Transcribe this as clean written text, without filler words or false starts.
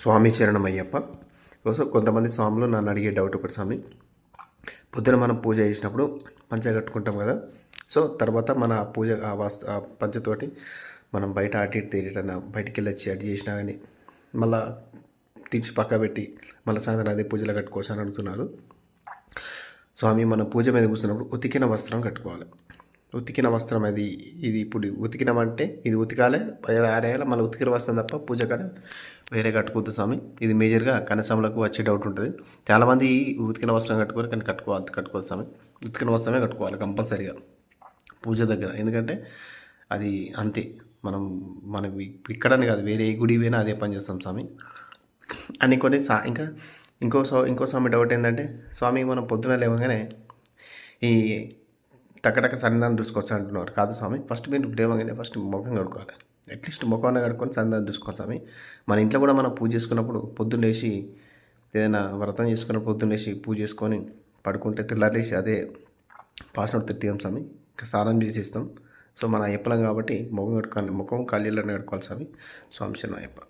స్వామి చరణమయ్యప్ప. So కొంతమంది స్వాములు నన్ను అడిగే డౌట్ ఒకటి స్వామి, పొద్దున మనం పూజ చేసినప్పుడు పంచ కట్టుకుంటాం కదా. సో తర్వాత మన పూజ ఆ పంచతోటి మనం బయట అటు ఇటు తిరిగిటన్నా బయటికి వెళ్ళొచ్చి అటు చేసినా కానీ మళ్ళీ తీసి పక్క పెట్టి మళ్ళీ సాయంత్రం అదే పూజలో కట్టుకోవచ్చు అని అడుగుతున్నారు. స్వామి మన పూజ మీద కూర్చున్నప్పుడు ఉతికిన వస్త్రం కట్టుకోవాలి. ఉతికిన వస్త్రం ఇది ఇప్పుడు ఉతికినామంటే ఇది ఉతికాలే ఆరేయాలి, మళ్ళీ ఉతికిన వస్త్రం తప్ప పూజ కాడ వేరే కట్టుకోవద్దు స్వామి. ఇది మేజర్గా కనసంలకు వచ్చే డౌట్ ఉంటుంది. చాలామంది ఉతికిన వస్త్రం కట్టుకోరు, కానీ కట్టుకోవాలి స్వామి. ఉతికిన వస్త్రమే కట్టుకోవాలి కంపల్సరీగా పూజ దగ్గర. ఎందుకంటే అది అంతే, మనం ఇక్కడని కాదు వేరే ఏ గుడి పోయినా అదే పని చేస్తాం స్వామి అని కొన్ని ఇంకా ఇంకో స్వామి డౌట్ ఏంటంటే, స్వామి మనం పొద్దున లేవగానే ఈ టక్కటక్క సన్నిధానం చూసుకోవచ్చు అంటున్నారు. కాదు స్వామి, ఫస్ట్ మీరు లేవగానే ఫస్ట్ ముఖం కడుక్కోవాలి. అట్లీస్ట్ ముఖాన్ని కడుక్కొని సన్నిధానం చూసుకోవాలి స్వామి. మన ఇంట్లో కూడా మనం పూజ చేసుకున్నప్పుడు పొద్దున్న లేచి ఏదైనా వ్రతం చేసుకున్నప్పుడు పొద్దున్న లేచి పూజ చేసుకొని పడుకుంటే తెల్లారేసి అదే పాస్వర్డ్ తెట్టిస్తాం స్వామి. ఇంకా స్నానం చేసేస్తాం. సో మన అయ్యప్పలం కాబట్టి ముఖం కాళ్ళని కడుక్కోవాలి స్వామి. స్వామి శరణం అయ్యప్ప.